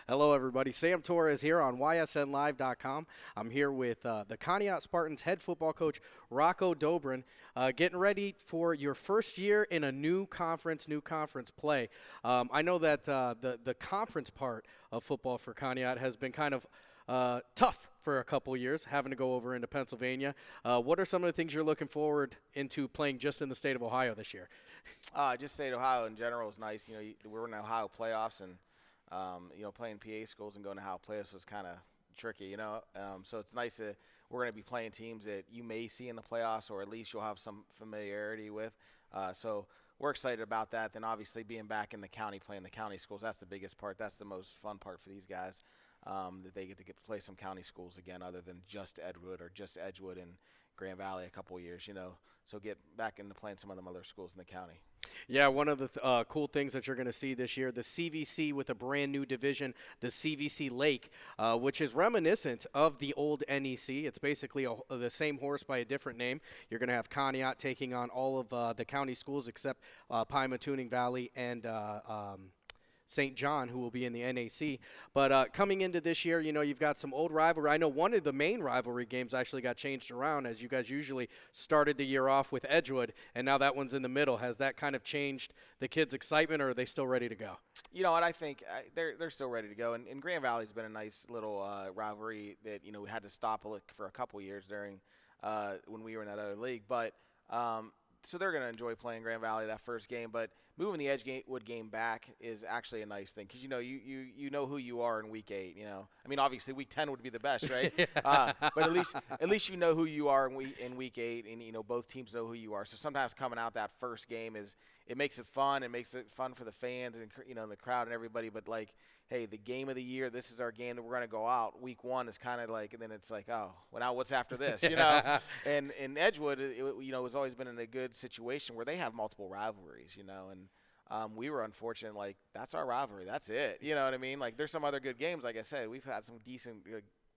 Hello, everybody. Sam Torres here on ysnlive.com. I'm here with the Conneaut Spartans head football coach, Rocco Dobran, getting ready for your first year in a new conference play. I know that the conference part of football for Conneaut has been kind of tough for a couple years, having to go over into Pennsylvania. What are some of the things you're looking forward into playing just in the state of Ohio this year? Just state Ohio in general is nice. We're in the Ohio playoffs, and playing PA schools and going to Ohio playoffs was kind of tricky. So it's nice that we're going to be playing teams that you may see in the playoffs, or at least you'll have some familiarity with. So we're excited about that. Then obviously being back in the county, playing the county schools, that's the biggest part. That's the most fun part for these guys. That they get to play some county schools again, other than just Edgewood or just Edgewood and Grand Valley a couple of years. So get back into playing some of them other schools in the county. Yeah, one of the cool things that you're going to see this year, the CVC with a brand new division, the CVC Lake, which is reminiscent of the old NEC. It's basically the same horse by a different name. You're going to have Conneaut taking on all of the county schools except Pymatuning Valley and St. John, who will be in the NAC. But coming into this year, you've got some old rivalry. I know one of the main rivalry games actually got changed around, as you guys usually started the year off with Edgewood, and now that one's in the middle. Has that kind of changed the kids' excitement, or are they still ready to go? You know what? I think they're still ready to go. And Grand Valley's been a nice little rivalry that, we had to stop for a couple years during when we were in that other league. But so they're going to enjoy playing Grand Valley that first game. But moving the Edgewood game back is actually a nice thing because you know who you are in week 8. I mean, obviously week 10 would be the best, right? But at least you know who you are in week 8, and both teams know who you are. So sometimes coming out that first game it makes it fun. It makes it fun for the fans and the crowd and everybody. But like, hey, the game of the year, this is our game that we're going to go out. Week 1 is kind of like, and then it's like, oh, well, now what's after this, And in Edgewood, has always been in a good situation where they have multiple rivalries, and we were unfortunate, like, that's our rivalry. That's it. You know what I mean? Like, there's some other good games. Like I said, we've had some decent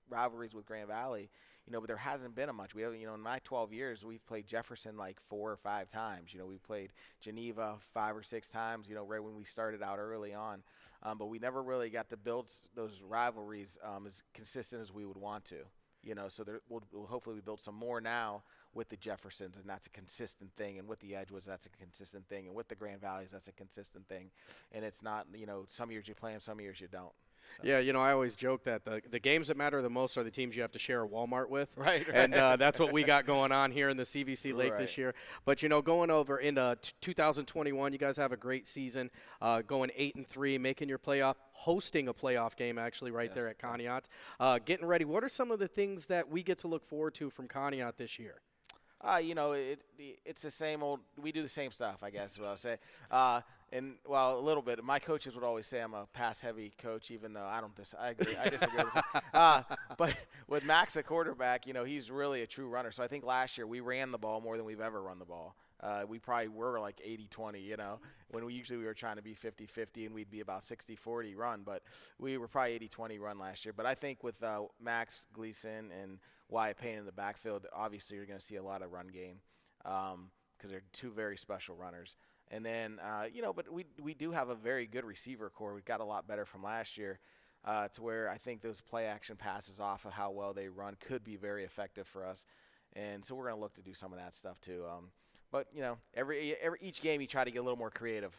rivalries with Grand Valley, but there hasn't been a much. We have, in my 12 years, we've played Jefferson like 4 or 5 times. We played Geneva 5 or 6 times, right when we started out early on. But we never really got to build those rivalries as consistent as we would want to. So we'll hopefully we build some more now with the Jeffersons, and that's a consistent thing. And with the Edgewoods, that's a consistent thing. And with the Grand Valleys, that's a consistent thing. And it's not, some years you play them, some years you don't. So. Yeah, I always joke that the games that matter the most are the teams you have to share a Walmart with. Right. And that's what we got going on here in the CVC Lake this year. But, going over into 2021, you guys have a great season, going 8-3, making your playoff, hosting a playoff game actually there at Conneaut. Getting ready. What are some of the things that we get to look forward to from Conneaut this year? It's the same old. We do the same stuff, I guess. Is what I'll say. A little bit. My coaches would always say I'm a pass-heavy coach, even though I don't. I agree. I disagree with him. But with Max at quarterback, he's really a true runner. So I think last year we ran the ball more than we've ever run the ball. We probably were like 80-20, when we were trying to be 50-50 and we'd be about 60-40 run. But we were probably 80-20 run last year. But I think with Max Gleason and Wyatt Payne in the backfield, obviously you're going to see a lot of run game because they're 2 very special runners. And then, but we do have a very good receiver core. We've got a lot better from last year to where I think those play-action passes off of how well they run could be very effective for us. And so we're going to look to do some of that stuff too. But each game you try to get a little more creative.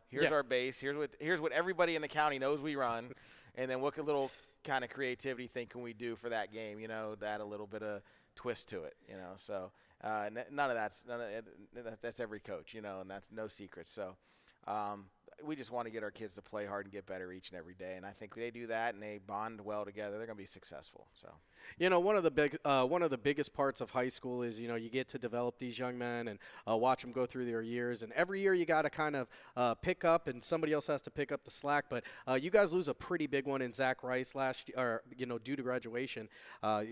Here's our base. Here's what everybody in the county knows we run, and then what little kind of creativity thing can we do for that game? Add a little bit of twist to it. So none of that's every coach. And that's no secret. So we just want to get our kids to play hard and get better each and every day. And I think they do that and they bond well together, they're going to be successful. So. One of the biggest parts of high school is, you get to develop these young men and watch them go through their years. And every year you got to kind of pick up, and somebody else has to pick up the slack. But you guys lose a pretty big one in Zach Rice last year, due to graduation,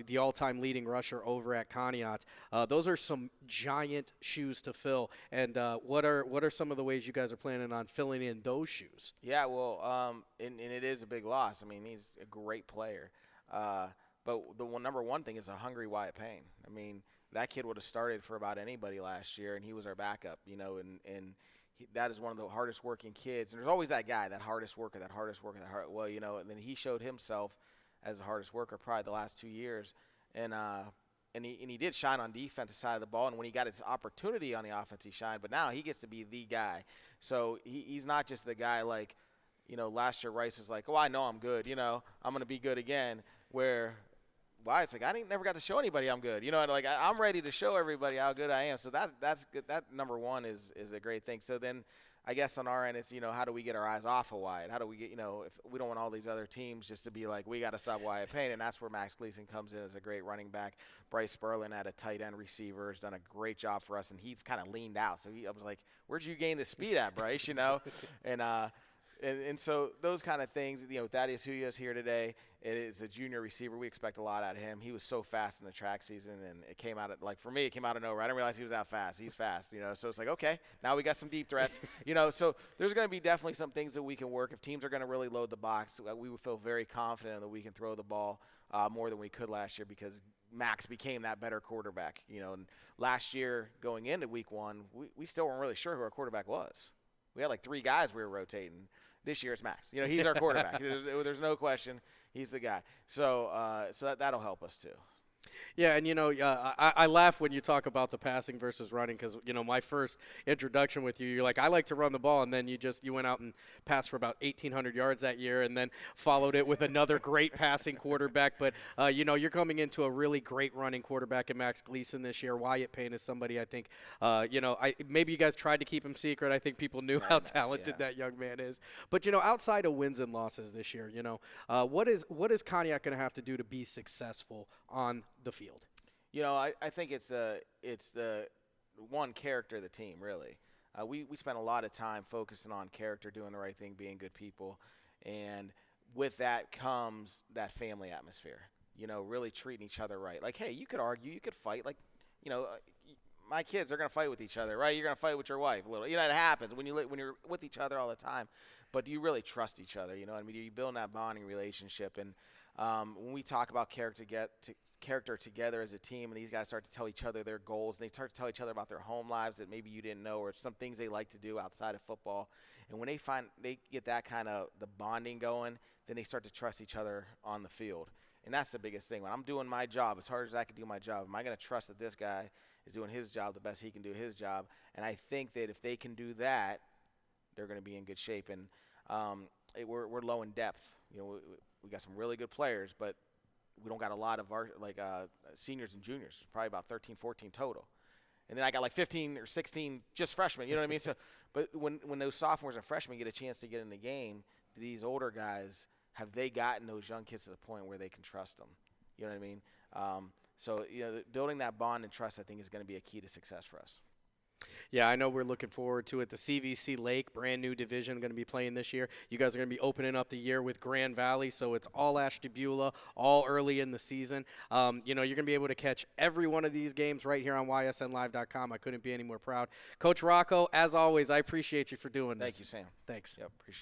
the all-time leading rusher over at Conneaut. Those are some giant shoes to fill. And what are some of the ways you guys are planning on filling in those shoes? Yeah, well, and it is a big loss. I mean, he's a great player. But the number one thing is a hungry Wyatt Payne. I mean, that kid would have started for about anybody last year, and he was our backup, and that is one of the hardest working kids. And there's always that guy, that hardest worker, well, and then he showed himself as the hardest worker probably the last 2 years. And he did shine on defensive side of the ball, and when he got his opportunity on the offense, he shined. But now he gets to be the guy. So he's not just the guy like, last year Rice was like, oh, I know I'm good. I'm going to be good again. Where, why? It's like I never got to show anybody I'm good. Like I'm ready to show everybody how good I am. So that's good. That number one is a great thing. So then I guess on our end, it's, how do we get our eyes off of Wyatt? How do we get, if we don't want all these other teams just to be like, we got to stop Wyatt Payne, and that's where Max Gleason comes in as a great running back. Bryce Sperlin at a tight end receiver has done a great job for us, and he's kind of leaned out. So I was like, where'd you gain the speed at, Bryce, And so those kind of things, Thaddeus Huya's here today. It is a junior receiver. We expect a lot out of him. He was so fast in the track season, and it came out for me, it came out of nowhere. I didn't realize he was that fast. He's fast, So it's like, okay, now we got some deep threats, So there's going to be definitely some things that we can work. If teams are going to really load the box, we would feel very confident that we can throw the ball more than we could last year because Max became that better quarterback, And last year going into week one, we still weren't really sure who our quarterback was. We had like 3 guys we were rotating. This year it's Max. He's our quarterback. There's no question. He's the guy. So that'll help us too. Yeah, and I laugh when you talk about the passing versus running because my first introduction with you, you're like, I like to run the ball, and then you went out and passed for about 1,800 yards that year, and then followed it with another great passing quarterback. But you're coming into a really great running quarterback in Max Gleason this year. Wyatt Payne is somebody I think, maybe you guys tried to keep him secret. I think people knew how talented that young man is. But outside of wins and losses this year, what is Conneaut going to have to do to be successful on the field? I think it's the one character of the team, really. We spent a lot of time focusing on character, doing the right thing, being good people. And with that comes that family atmosphere, really treating each other right. Like, hey, you could argue, you could fight. Like, my kids are going to fight with each other, right? You're going to fight with your wife a little. It happens when you're with each other all the time. But do you really trust each other? You build that bonding relationship. And when we talk about character together as a team, and these guys start to tell each other their goals, and they start to tell each other about their home lives that maybe you didn't know, or some things they like to do outside of football. And when they get that kind of the bonding going, then they start to trust each other on the field. And that's the biggest thing. When I'm doing my job, as hard as I can do my job, am I going to trust that this guy is doing his job the best he can do his job? And I think that if they can do that, they're going to be in good shape. And we're low in depth. We got some really good players, but we don't got a lot of our seniors and juniors, probably about 13, 14 total. And then I got like 15 or 16 just freshmen, you know what I mean? So, but when those sophomores and freshmen get a chance to get in the game, these older guys, have they gotten those young kids to the point where they can trust them? You know what I mean? So building that bond and trust, I think, is going to be a key to success for us. Yeah, I know we're looking forward to it. The CVC Lake, brand new division, going to be playing this year. You guys are going to be opening up the year with Grand Valley, so it's all Ashtabula, all early in the season. You're going to be able to catch every one of these games right here on ysnlive.com. I couldn't be any more proud. Coach Rocco, as always, I appreciate you for doing this. Thank you, Sam. Thanks. Yep, appreciate it.